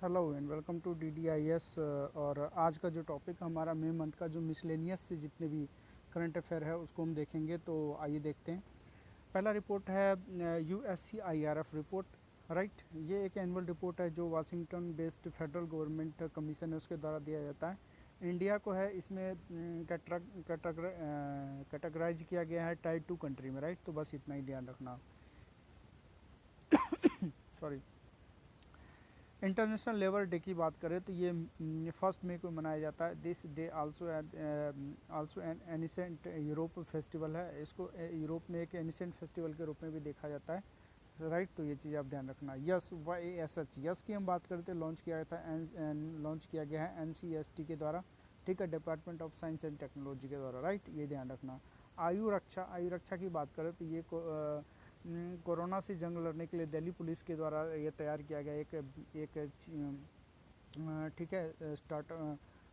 Hello and welcome to DDIS। और आज का जो टॉपिक हमारा मई मंथ का जो मिसलेनियस से जितने भी करंट अफेयर है उसको हम देखेंगे। तो आइए देखते हैं। पहला रिपोर्ट है USCIRF रिपोर्ट, राइट। ये एक एनुअल रिपोर्ट है जो Washington based federal government commission है उसके द्वारा दिया जाता है। इंडिया को है इसमें कैटेगराइज किया गया है टाइप 2 कंट्री में, राइट। तो बस इतना ही ध्यान रखना, सॉरी। इंटरनेशनल लेबर डे की बात करें तो ये 1 मई को मनाया जाता है। This day also an ancient Europe festival है। इसको यूरोप में एक एनिसेंट फेस्टिवल के रूप में भी देखा जाता है, राइट। तो ये चीज़ आप ध्यान रखना। यस YASH यस की हम बात करते हैं, लॉन्च किया गया था, लॉन्च किया गया है NCST के द्वारा, ठीक है, department of science and technology के द्वारा, राइट। ये ध्यान रखना। आयु रक्षा की बात करें तो ये कोरोना से जंग लड़ने के लिए दिल्ली पुलिस के द्वारा ये तैयार किया गया ठीक है, स्टार्ट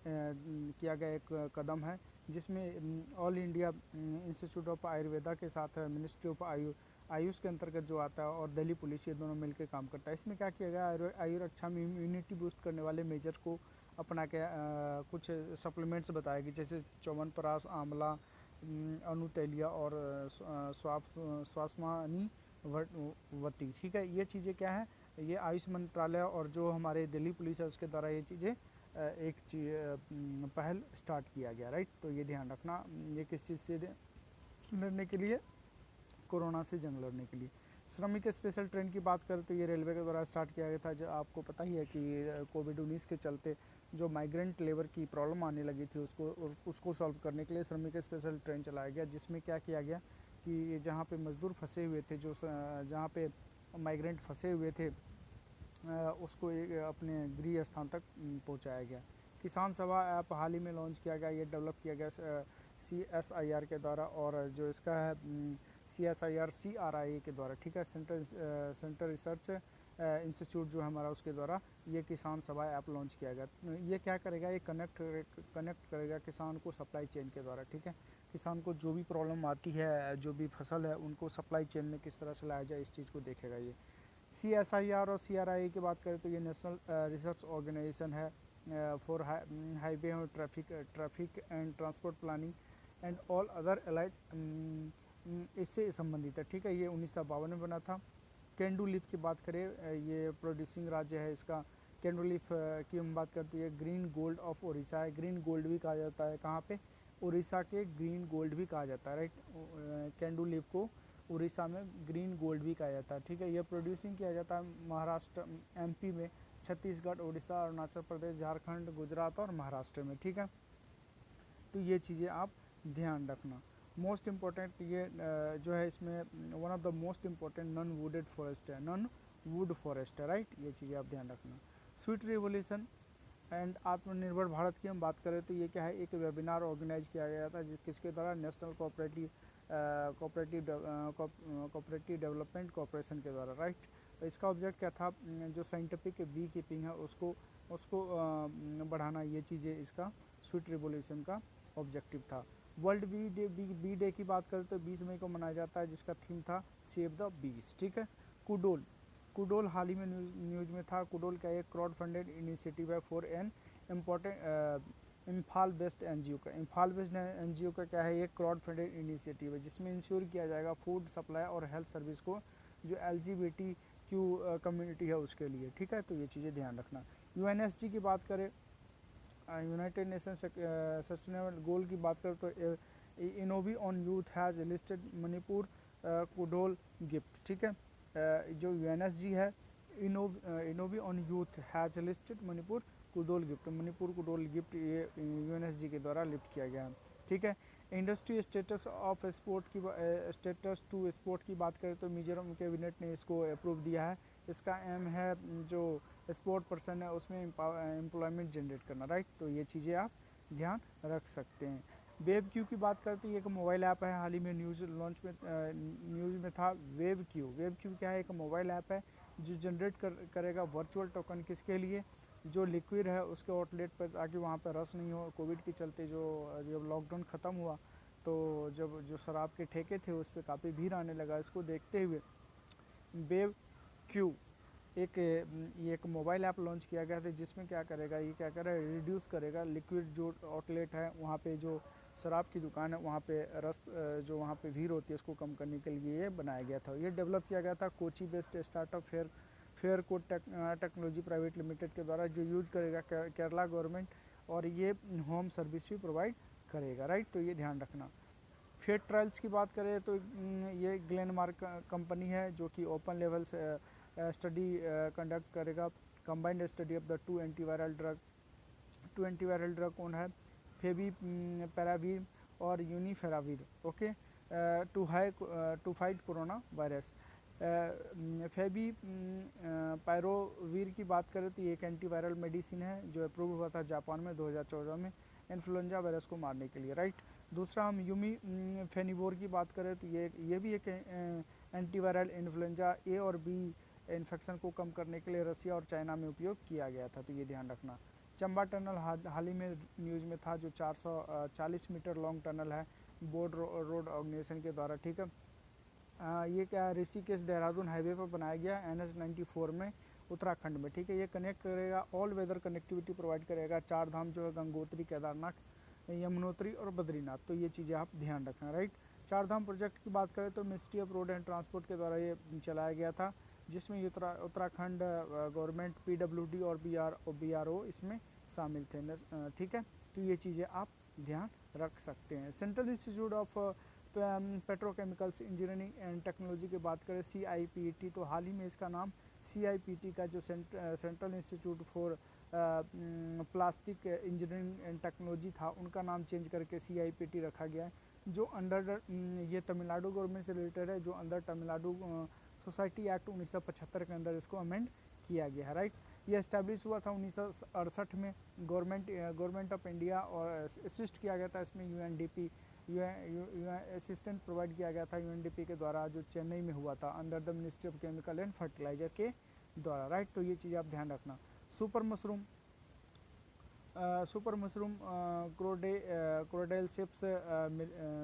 किया गया एक कदम है, जिसमें all India institute of Ayurveda के साथ मिनिस्ट्री ऑफ आयुष के अंतर्गत जो आता है और दिल्ली पुलिस, ये दोनों मिलकर काम करता है। इसमें क्या किया गया, आयु रक्षा में इम्यूनिटी बूस्ट करने वाले मेजर्स को अपना के कुछ सप्लीमेंट्स बताएगी, जैसे च्यवनप्राश, आंवला, अनुतेलिया और स्वास्मानी वती, ठीक है। ये चीज़ें क्या है, ये आयुष मंत्रालय और जो हमारे दिल्ली पुलिस है उसके द्वारा ये चीज़ें एक पहल स्टार्ट किया गया, राइट। तो ये ध्यान रखना, ये किस चीज़ से लड़ने के लिए, कोरोना से जंग लड़ने के लिए। श्रमिक स्पेशल ट्रेन की बात करें तो ये रेलवे के द्वारा स्टार्ट किया गया था। जो आपको पता ही है कि कोविड-19 के चलते जो माइग्रेंट लेबर की प्रॉब्लम आने लगी थी उसको सॉल्व करने के लिए श्रमिक स्पेशल ट्रेन चलाया गया, जिसमें क्या किया गया कि जहाँ पे मजदूर फंसे हुए थे, जो जहाँ पे माइग्रेंट फंसे हुए थे, उसको अपने गृह स्थान तक पहुँचाया गया। किसान सभा ऐप हाल ही में लॉन्च किया गया, ये डेवलप किया गया CSIR के द्वारा, और जो इसका है CSIR CRIA के द्वारा, ठीक है, सेंटर रिसर्च इंस्टीट्यूट जो हमारा उसके द्वारा ये किसान सभा ऐप लॉन्च किया गया। ये क्या करेगा, ये कनेक्ट करेगा किसान को सप्लाई चेन के द्वारा, ठीक है। किसान को जो भी प्रॉब्लम आती है, जो भी फसल है, उनको सप्लाई चेन में किस तरह से लाया जाए, इस चीज़ को देखेगा ये। CSIR और CRIA की बात करें तो ये नेशनल रिसर्च ऑर्गेनाइजेशन है फॉर हाईवे और traffic and transport planning and all other allied, इससे संबंधित है, ठीक है। ये 1952 में बना था। केंडू लीफ की बात करें, ये प्रोड्यूसिंग राज्य है इसका। केंडू लीफ की हम बात करते हैं, ग्रीन गोल्ड ऑफ उड़ीसा है। ग्रीन गोल्ड भी कहा जाता है, कहाँ पे, उड़ीसा के ग्रीन गोल्ड भी कहा जाता है, राइट। केंडू लीफ को उड़ीसा में ग्रीन गोल्ड भी कहा जाता है, ठीक है। यह प्रोड्यूसिंग किया जाता है महाराष्ट्र, MP में, छत्तीसगढ़, उड़ीसा, अरुणाचल प्रदेश, झारखंड, गुजरात और महाराष्ट्र में, ठीक है। तो ये चीज़ें आप ध्यान रखना। मोस्ट इम्पॉर्टेंट ये जो है इसमें one of the most important non wooded forest है, नॉन वुड फॉरेस्ट है, राइट। ये चीज़ें आप ध्यान रखना। स्वीट रिवोल्यूशन एंड आत्मनिर्भर भारत की हम बात करें तो ये क्या है, एक वेबिनार ऑर्गेनाइज किया गया था किसके द्वारा, नेशनल कोऑपरेटिव डेवलपमेंट कॉरपोरेशन के द्वारा, राइट। इसका ऑब्जेक्ट क्या था, जो साइंटिफिक बी कीपिंग है उसको बढ़ाना, ये चीज़ें इसका स्वीट रिवोल्यूशन का ऑब्जेक्टिव था। वर्ल्ड बी डे की बात करें तो 20 मई को मनाया जाता है, जिसका थीम था सेव द बीज, ठीक है। कुडोल हाल ही में न्यूज में था। कुडोल का एक क्राउड फंडेड इनिशिएटिव है for an important Imphal based NGO का। इम्फाल बेस्ड NGO का क्या है, एक क्राउड फंडेड इनिशिएटिव है, जिसमें इंश्योर किया जाएगा फूड सप्लाई और हेल्थ सर्विस को जो LGBTQ कम्युनिटी है उसके लिए, ठीक है। तो ये चीज़ें ध्यान रखना। UNSG की बात करें, यूनाइटेड नेशन सस्टेनेबल गोल की बात करें तो इनोवी on youth has listed Manipur कुडोल गिफ्ट, ठीक है। जो UNSG है, इनोवी on youth has listed Manipur कुडोल गिफ्ट, मणिपुर कुडोल गिफ्ट ये UNSG के द्वारा लिफ्ट किया गया है, ठीक है। इंडस्ट्री स्टेटस ऑफ स्पोर्ट की स्टेटस टू स्पोर्ट की बात करें तो मिजोरम कैबिनेट ने इसको अप्रूव दिया है। इसका एम है जो स्पोर्ट पर्सन है उसमें एम्प्लॉयमेंट जनरेट करना, राइट। तो ये चीज़ें आप ध्यान रख सकते हैं। वेब क्यू की बात करते हैं, एक मोबाइल ऐप है, हाल ही में न्यूज़ में था। वेब क्यू क्या है, एक मोबाइल ऐप है जो जनरेट करेगा वर्चुअल टोकन, किसके लिए, जो लिक्विड है उसके आउटलेट पर, ताकि वहाँ पर रश नहीं हो। कोविड के चलते जब लॉकडाउन ख़त्म हुआ तो जब जो शराब के ठेके थे उस पर काफ़ी भीड़ आने लगा। इसको देखते हुए वेब क्यू ये एक मोबाइल ऐप लॉन्च किया गया था, जिसमें क्या करेगा, ये क्या करेगा, रिड्यूस करेगा लिक्विड जो आउटलेट है वहाँ पे, जो शराब की दुकान है वहाँ पे जो वहाँ पे भीड़ होती है उसको कम करने के लिए ये बनाया गया था। ये डेवलप किया गया था Kochi based startup fair code technology private limited के द्वारा, जो यूज करेगा केरला गवर्नमेंट, और ये होम सर्विस भी प्रोवाइड करेगा, राइट। तो ये ध्यान रखना। फेड ट्रायल्स की बात करें तो ये ग्लेनमार्क कंपनी है जो कि ओपन लेवल स्टडी कंडक्ट करेगा, combined study of the two antiviral drug कौन है, फेबी पैरावीर और यूनिफेरावीर, okay, to fight corona virus. Favipiravir की बात करें तो ये एक एंटीवायरल मेडिसिन है जो अप्रूव हुआ था जापान में 2014 में इन्फ्लुएंजा वायरस को मारने के लिए, राइट। दूसरा हम यूमी फेनिवोर की बात करें तो ये भी एक एंटीवायरल इन्फ्लुएंजा ए और बी इन्फेक्शन को कम करने के लिए रसिया और चाइना में उपयोग किया गया था, तो ये ध्यान रखना। चंबा टनल हाल ही में न्यूज़ में था, जो 440 मीटर लॉन्ग टनल है बोर्ड रोड ऑर्गेनाइजेशन के द्वारा, ठीक है। ये क्या ऋषिकेश देहरादून हाईवे पर बनाया गया NH 94 में उत्तराखंड में, ठीक है। ये कनेक्ट करेगा, ऑल वेदर कनेक्टिविटी प्रोवाइड करेगा चार धाम जो है गंगोत्री, केदारनाथ, यमुनोत्री और बद्रीनाथ, तो ये चीज़ें आप ध्यान रखना, राइट। चार धाम प्रोजेक्ट की बात करें तो ministry of road and transport के द्वारा ये चलाया गया था, जिसमें उत्तराखंड गवर्नमेंट, PWD और BRO इसमें शामिल थे, ठीक है। तो ये चीज़ें आप ध्यान रख सकते हैं। Central institute of petrochemicals engineering and technology की बात करें CIPT, तो हाल ही में इसका नाम CIPT का जो central institute for plastic engineering and technology था, उनका नाम चेंज करके CIPT रखा गया है, जो अंडर ये तमिलनाडु गवर्नमेंट से रिलेटेड है, जो अंदर तमिलनाडु सोसाइटी एक्ट 1975 के अंदर इसको अमेंड किया गया है, राइट। ये इस्टेब्लिश हुआ था 1968 में, गवर्नमेंट ऑफ इंडिया और असिस्ट किया गया था इसमें UNDP असिस्टेंट प्रोवाइड किया गया था UNDP के द्वारा, जो चेन्नई में हुआ था under the ministry of chemical and fertiliser के द्वारा, राइट। तो ये चीज़ें आप ध्यान रखना। सुपर मशरूम क्रोडेल शिप्स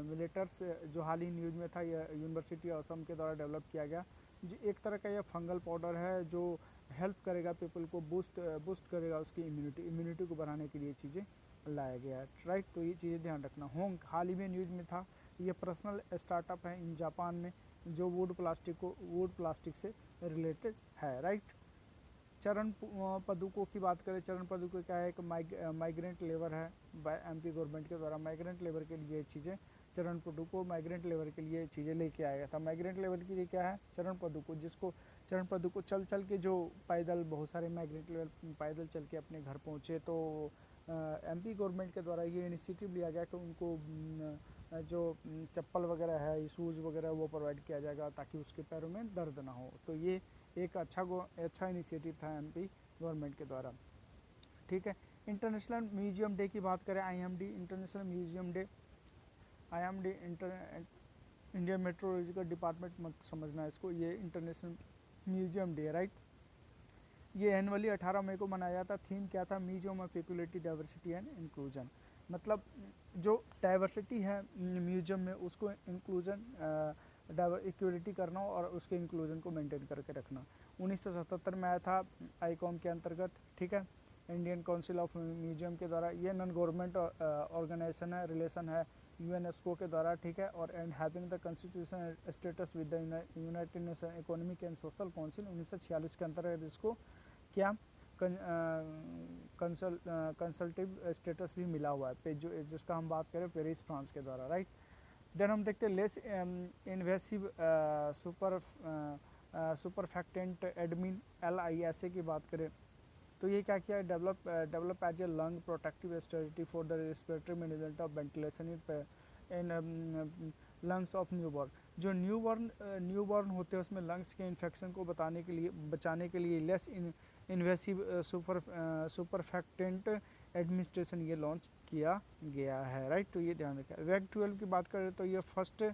मिलेटर्स, जो हाल ही न्यूज़ में था, यह यूनिवर्सिटी ऑफ असम के द्वारा डेवलप किया गया, जो एक तरह का यह फंगल पाउडर है जो हेल्प करेगा पीपल को, बूस्ट करेगा उसकी इम्यूनिटी को बढ़ाने के लिए चीज़ें लाया गया है, राइट। तो ये चीज़ें ध्यान रखना। होंग हाल ही में न्यूज़ में था, ये पर्सनल स्टार्टअप है इन जापान में, जो वुड प्लास्टिक से रिलेटेड है, राइट। चरण पदुको की बात करें, चरण पदुको क्या है, एक माइग्रेंट लेबर है MP गवर्नमेंट के द्वारा, माइग्रेंट लेबर के लिए चीज़ें, चरण पदुको माइग्रेंट लेबर के लिए चीज़ें लेके आया था। माइग्रेंट लेबर के लिए क्या है, चरण पदुको, जिसको चरण पदुको चल के जो पैदल, बहुत सारे माइग्रेंट लेबर पैदल चल के अपने घर पहुँचे, तो MP गवर्नमेंट के द्वारा ये इनिशिएटिव लिया गया कि उनको जो चप्पल वगैरह है, शूज़ वगैरह, वो प्रोवाइड किया जाएगा ताकि उसके पैरों में दर्द ना हो। तो ये एक अच्छा इनिशिएटिव था MP गवर्नमेंट के द्वारा, ठीक है। इंटरनेशनल म्यूजियम डे की बात करें, IMD international museum day, IMD Indian meteorological department मत समझना इसको, ये इंटरनेशनल म्यूजियम डे, राइट। ये एनुअली 18 मई को मनाया जाता। थीम क्या था, museum of equality, diversity and inclusion, मतलब जो डाइवर्सिटी है म्यूजियम में उसको इंक्लूजन इक्वलिटी करना और उसके इंक्लूजन को मेंटेन करके रखना। 1977 में आया था आईकॉम के अंतर्गत, ठीक है, इंडियन काउंसिल ऑफ म्यूजियम के द्वारा। ये नॉन गवर्नमेंट ऑर्गेनाइजेशन है, रिलेशन है UNESCO के द्वारा, ठीक है, और and having the constitution status with the United nation economic and social council 1946 के अंतर्गत इसको क्या कंसल्टिव स्टेटस भी मिला हुआ है, जो जिसका हम बात करें पेरिस फ्रांस के द्वारा, राइट। देन हम देखते हैं less invasive surfactant admin LISA की बात करें तो ये क्या किया, develop as a lung protective strategy for the respiratory management of ventilation in lungs of newborn. जो न्यूबॉर्न होते हैं उसमें लंग्स के इन्फेक्शन को बचाने के लिए लेस इन्वेसिव सुपरफेक्टेंट एडमिनिस्ट्रेशन ये लॉन्च किया गया है, राइट। तो ये ध्यान रखें। वैग 12 की बात करें तो ये फर्स्ट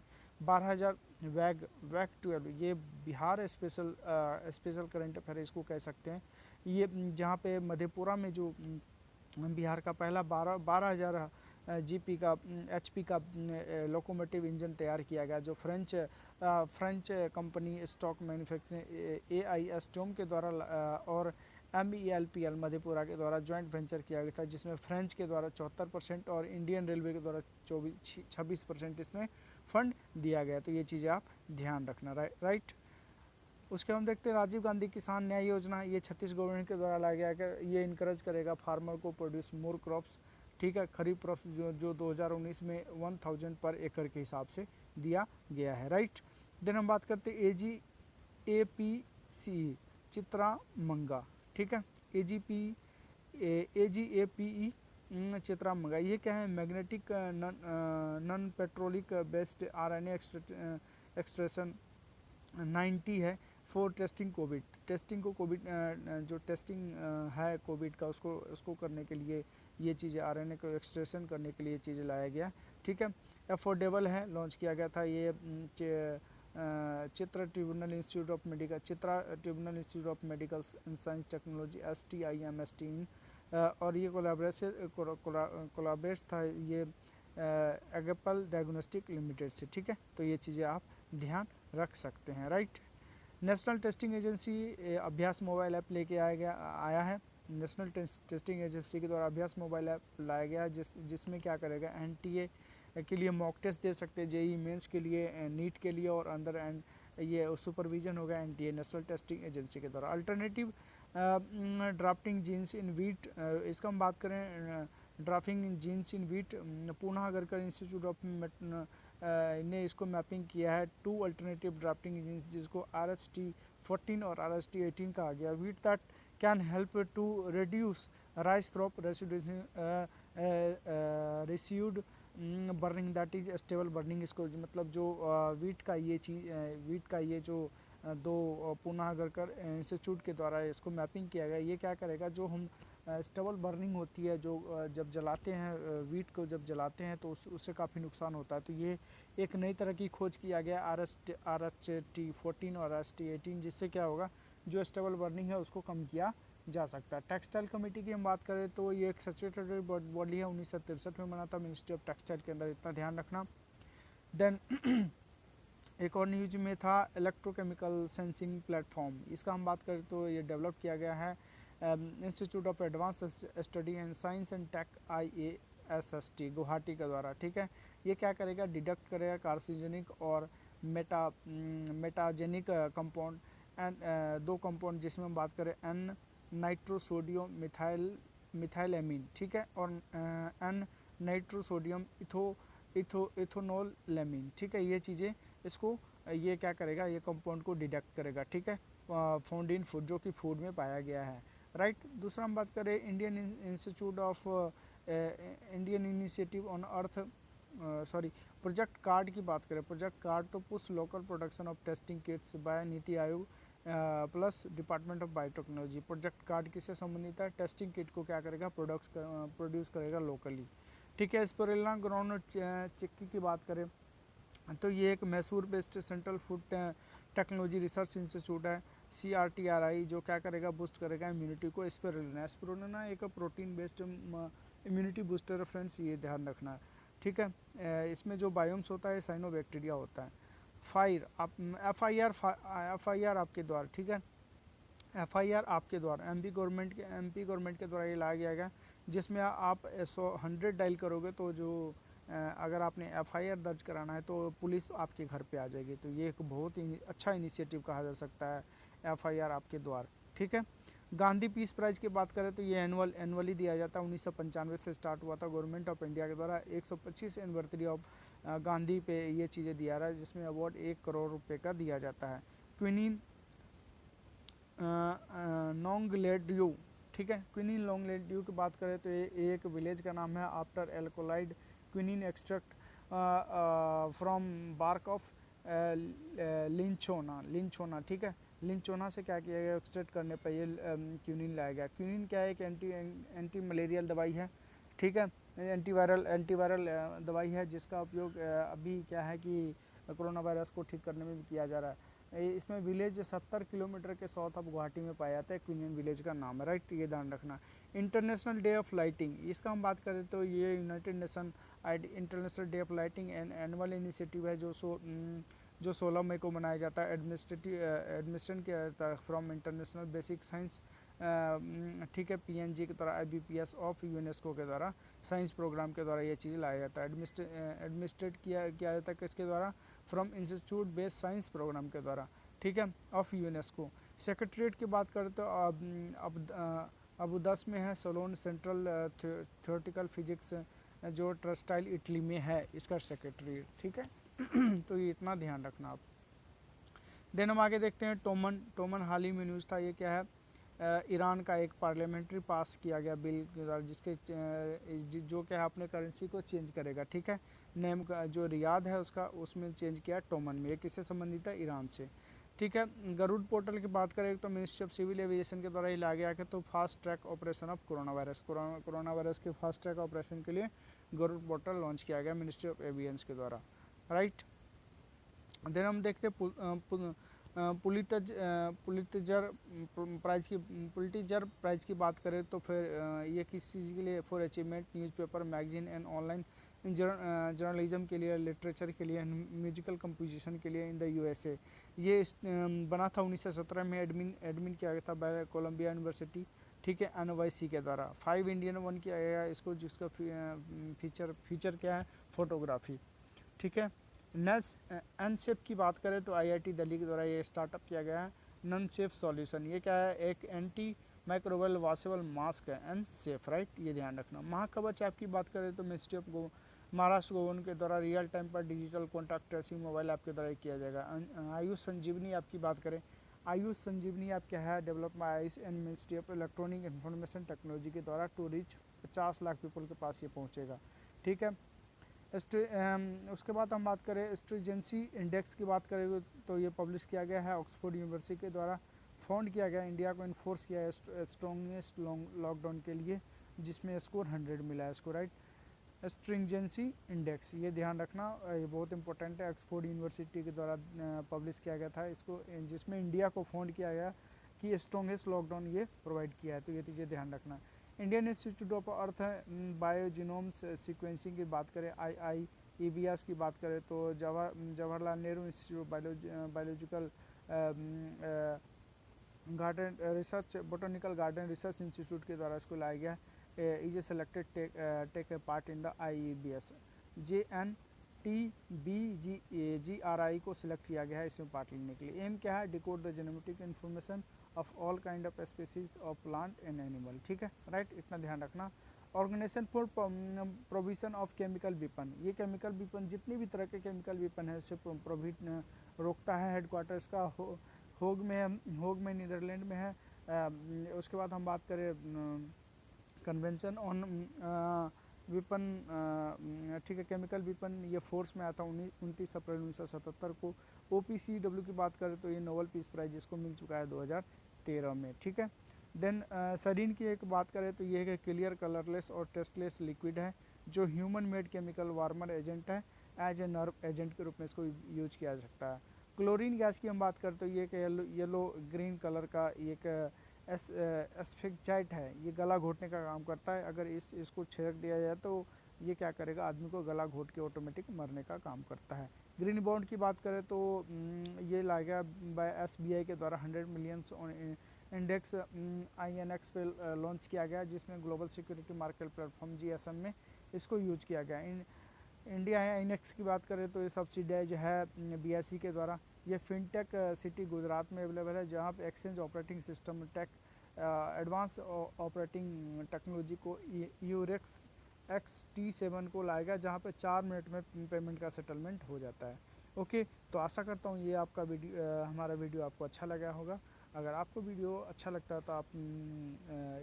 12,000 वैग 12 ये बिहार स्पेशल करंट अफेयर इसको कह सकते हैं। ये जहाँ पे मधेपुरा में जो बिहार का पहला 12,000 HP का लोकोमोटिव इंजन तैयार किया गया, जो French French company stock manufacturing AIS के द्वारा और MELPL मधेपुरा के द्वारा ज्वाइंट वेंचर किया गया था, जिसमें फ्रेंच के द्वारा 74% और इंडियन रेलवे के द्वारा 26% इसमें फंड दिया गया। तो ये चीज़ें आप ध्यान रखना, राइट। उसके हम देखते हैं राजीव गांधी किसान न्याय योजना, ये छत्तीस गवर्नमेंट के द्वारा लाया गया है। ये इनकरेज करेगा फार्मर को प्रोड्यूस मोर क्रॉप्स, ठीक है। खरीफ क्रॉप्स जो 2019 में 1000 पर एकड़ के हिसाब से दिया गया है, राइट। देन हम बात करते हैं AGAPCE चित्रामंगा, ठीक है। AGAPE चित्रामंगा, ये क्या है? Magnetic nanoparticle based RNA extraction 90 है फॉर टेस्टिंग कोविड। टेस्टिंग को कोविड जो टेस्टिंग है कोविड का उसको करने के लिए ये चीज़ें RNA को एक्सट्रेशन करने के लिए चीज़ें लाया गया, ठीक है। अफोर्डेबल है, लॉन्च किया गया था ये Chitra tribunal institute of medical science technology STIMST और ये कोलाबरेट था ये एगेपल डायग्नोस्टिक लिमिटेड से, ठीक है। तो ये चीज़ें आप ध्यान रख सकते हैं, राइट। नेशनल टेस्टिंग एजेंसी अभ्यास मोबाइल ऐप लेके आया है। नेशनल टेस्टिंग एजेंसी के द्वारा अभ्यास मोबाइल ऐप लाया गया जिसमें क्या करेगा, NTA के लिए मॉक टेस्ट दे सकते हैं, JEE मेंस के लिए, नीट के लिए और अंदर एंड ये सुपरविजन होगा NTA नेशनल टेस्टिंग एजेंसी के द्वारा। Alternative dwarfing genes in wheat, इसका हम बात करें dwarfing genes in wheat, Poona Agharkar institute of ने इसको मैपिंग किया है 2 अल्टरनेटिव ड्राफ्टिंग इंजीन्स, जिसको RST14 और RST18 कहा गया। Wheat that can help to reduce rice crop residue burning that is stubble burning. इसको मतलब जो वीट का ये जो दो पूना अगरकर इंस्टीट्यूट के द्वारा इसको मैपिंग किया गया। ये क्या करेगा, जो हम स्टेबल बर्निंग होती है, जो जब जलाते हैं वीट को, जब जलाते हैं तो उससे काफ़ी नुकसान होता है। तो ये एक नई तरह की खोज किया गया RST14 और RST18, जिससे क्या होगा, जो स्टेबल बर्निंग है उसको कम किया जा सकता है। टेक्सटाइल कमेटी की हम बात करें तो ये एक स्टैट्यूटरी बॉडी है, 1963 में बना था, मिनिस्ट्री ऑफ टेक्सटाइल के अंदर, इतना ध्यान रखना। देन एक और न्यूज में था इलेक्ट्रोकेमिकल सेंसिंग प्लेटफॉर्म, इसका हम बात करें तो ये डेवलप किया गया है institute of advance study and science and tech IASST Guwahati के द्वारा, ठीक है। ये क्या करेगा, डिडक्ट करेगा कार्सिनोजेनिक और मेटाजेनिक कंपाउंड एंड 2 कंपाउंड, जिसमें हम बात करें N नाइट्रोसोडियम मिथाइलेमीन, ठीक है, और N नाइट्रोसोडियम इथोनोल लेमीन, ठीक है। ये चीज़ें इसको ये क्या करेगा, ये कंपाउंड को डिडक्ट करेगा, ठीक है, फाउंड इन फूड, जो कि फूड में पाया गया है, राइट। दूसरा हम बात करें Indian institute of Indian initiative on earth project card की बात करें। प्रोजेक्ट कार्ड तो push local production of testing kits by Niti Aayog plus department of biotechnology. Project card किससे संबंधित है, टेस्टिंग किट को क्या करेगा, प्रोड्यूस करेगा लोकली, ठीक है। स्पिरुलिना ग्राउंडनट चिक्की की बात करें तो ये एक Mysore based central food technology research institute है CRTRI, जो क्या करेगा, बूस्ट करेगा इम्यूनिटी को। स्पिरुलिना एक प्रोटीन बेस्ड इम्यूनिटी बूस्टर है फ्रेंड्स, ये ध्यान रखना है, ठीक है। इसमें जो बायोम्स होता है साइनोबैक्टीरिया होता है। FIR आपके द्वारा, ठीक है, FIR आपके द्वारा MP गवर्नमेंट के द्वारा ये लाया गया, जिसमें आप 100 डायल करोगे तो जो अगर आपने FIR दर्ज कराना है तो पुलिस आपके घर पे आ जाएगी। तो ये एक बहुत ही अच्छा इनिशिएटिव कहा जा सकता है FIR आपके द्वारा, ठीक है। गांधी पीस प्राइज़ की बात करें तो ये एनुअली दिया जाता है, 1995 से स्टार्ट हुआ था गवर्नमेंट ऑफ इंडिया के द्वारा। 125 एनिवर्सरी ऑफ गांधी पे ये चीज़ें दिया रहा है, जिसमें अवार्ड 1 करोड़ रुपए का दिया जाता है। क्विनीन नोंगलेड्यू, ठीक है, क्विनीन लोंगलेड्यू की बात करें तो ये एक विलेज का नाम है after alkaloid quinine extract from bark of cinchona, ठीक है। लिंचोना से क्या किया गया, एक्सट्रैक्ट करने पर ये क्विनीन लाया गया। क्विनीन क्या है, एक एंटी मलेरियल दवाई है, ठीक है, एंटीवायरल दवाई है, जिसका उपयोग अभी क्या है कि कोरोना वायरस को ठीक करने में भी किया जा रहा है। इसमें विलेज 70 किलोमीटर के साउथ ऑफ गुवाहाटी में पाया जाता है, क्विनीन विलेज का नाम है, राइट, ये ध्यान रखना। इंटरनेशनल डे ऑफ लाइटिंग, इसका हम बात करें तो ये United nation international day of lighting and annual initiative है, जो 16 मई को मनाया जाता है। एडमिशन किया जाता है फ्रॉम इंटरनेशनल बेसिक साइंस, ठीक है, PNG के द्वारा, IBPS ऑफ यूनेस्को के द्वारा, साइंस प्रोग्राम के द्वारा ये चीज़ लाया जाता है। एडमिनिस्ट्रेट किया जाता है किसके द्वारा, from institute based science programme के द्वारा, ठीक है, ऑफ यूनेस्को। सेक्रेटरीट की बात करें तो अबू 10 में है, सोलोन सेंट्रल थियोरेटिकल फिजिक्स जो ट्रस्टाइल इटली में है इसका सेक्रेटरी, ठीक है। तो ये इतना ध्यान रखना आप। देन हम आगे देखते हैं टोमन हाल ही में न्यूज़ था, ये क्या है, ईरान का एक पार्लियामेंट्री पास किया गया बिल जिसके जो क्या है अपने करेंसी को चेंज करेगा, ठीक है, नेम का जो रियाद है उसका उसमें चेंज किया टोमन में। ये किससे संबंधित है, ईरान से, ठीक है। गरुड़ पोर्टल की बात करें तो मिनिस्ट्री ऑफ सिविल एविएशन के द्वारा ही लाया गया कि तो fast track operation of corona virus के फास्ट ट्रैक ऑपरेशन के लिए गरुड़ पोर्टल लॉन्च किया गया मिनिस्ट्री ऑफ एविएशन के द्वारा, राइट। देन हम देखते हैं पुलित्जर प्राइज की बात करें तो फिर ये किस चीज़ के लिए, for achievement newspaper, magazine and online journalism के लिए, लिटरेचर के लिए, म्यूजिकल कंपोजिशन के लिए इन द USA। ये बना था 1917 में, एडमिन किया गया था बाय कोलंबिया यूनिवर्सिटी, ठीक है, NYC के द्वारा। 5 इंडियन 1 किया गया इसको, जिसका फीचर क्या है, फोटोग्राफी, ठीक है। अनसेफ की बात करें तो IIT दिल्ली के द्वारा ये स्टार्टअप किया गया है नन सेफ सॉल्यूशन। ये क्या है, एक एंटी माइक्रोवेल वॉशेबल मास्क है, अनसेफ, राइट, ये ध्यान रखना। महाकवच ऐप की बात करें तो मिनिस्ट्री ऑफ महाराष्ट्र गवर्नमेंट के द्वारा रियल टाइम पर digital contact tracing mobile app के द्वारा किया जाएगा। आयुष संजीवनी ऐप की बात करें, आयुष संजीवनी ऐप क्या है, develop by Ayush and ministry of electronic information technology के द्वारा टू रीच 50 लाख पीपल के पास ये पहुँचेगा, ठीक है। उसके बाद हम बात करें स्ट्रिजेंसी इंडेक्स की बात करें तो ये पब्लिश किया गया है ऑक्सफोर्ड यूनिवर्सिटी के द्वारा, फाउंड किया गया, इंडिया को इन्फोर्स किया है स्ट्रॉन्गेस्ट लॉकडाउन के लिए, जिसमें स्कोर 100 मिला है इसको, राइट। स्ट्रिंजेंसी इंडेक्स ये ध्यान रखना, ये बहुत इंपॉर्टेंट है, ऑक्सफोर्ड यूनिवर्सिटी के द्वारा पब्लिश किया गया था इसको, जिसमें इंडिया को फाउंड किया गया कि स्ट्रॉन्गेस्ट लॉकडाउन ये प्रोवाइड किया है, तो ये ध्यान रखना। Indian institute of earth biogenome sequencing की बात करें, IIEBS की बात करें तो Jawaharlal Nehru institute biological garden research, botanical garden research institute के द्वारा इसको लाया गया। Is a selected take a part in the IEBS। JNTBGRI को सिलेक्ट किया गया है इसमें पार्ट लेने के लिए। एम क्या है, decode the genetic information of all kind of species of plant and animal, ठीक है, राइट, इतना ध्यान रखना। Organisation for provision of chemical weapon, ये केमिकल वेपन जितनी भी तरह के केमिकल वेपन है उसे रोकता है। हेडक्वार्टर इसका होग में नीदरलैंड में है। उसके बाद हम बात करें कन्वेंशन ऑन वेपन, ठीक है, केमिकल वेपन, ये फोर्स में आता 29 अप्रैल 1977 को। OPCW की बात करें तो ये नोबेल पीस प्राइज इसको मिल चुका है 2013 में, ठीक है। देन सरीन की एक बात करें तो ये है क्लियर, कलरलेस और टेस्टलेस लिक्विड है जो human made chemical warmer agent है, एज ए नर्व एजेंट के रूप में इसको यूज किया जा सकता है। क्लोरीन गैस की हम बात करें तो ये येलो ग्रीन कलर का एक एस्फिक्साइट है, ये गला घोटने का काम करता है। अगर इसको छिड़क दिया जाए तो ये क्या करेगा, आदमी को गला घोट के ऑटोमेटिक मरने का काम करता है। ग्रीन बॉन्ड की बात करें तो ये लाया गया बाय SBI के द्वारा 100 मिलियंस इंडेक्स INX पे लॉन्च किया गया, जिसमें global security market platform GSM में इसको यूज किया गया। इंडिया INX की बात करें तो ये सब्सिडाइज है BSE के द्वारा। ये फिनटेक सिटी गुजरात में अवेलेबल है, जहाँ पे exchange operating system advance operating technology को यूरेक्स XT7 को लाएगा, जहाँ पे 4 मिनट में पेमेंट का सेटलमेंट हो जाता है। ओके, तो आशा करता हूँ ये आपका हमारा वीडियो आपको अच्छा लगा होगा। अगर आपको वीडियो अच्छा लगता है तो आप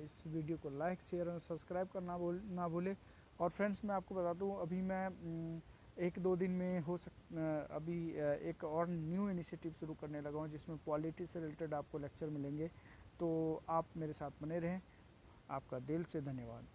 इस वीडियो को लाइक, शेयर और सब्सक्राइब करना ना भूलें। और फ्रेंड्स, मैं आपको बता दूँ, अभी मैं 1-2 दिन में अभी एक और न्यू इनिशिएटिव शुरू करने लगा हूँ, जिसमें पॉलिटी से रिलेटेड आपको लेक्चर मिलेंगे, तो आप मेरे साथ बने रहें। आपका दिल से धन्यवाद।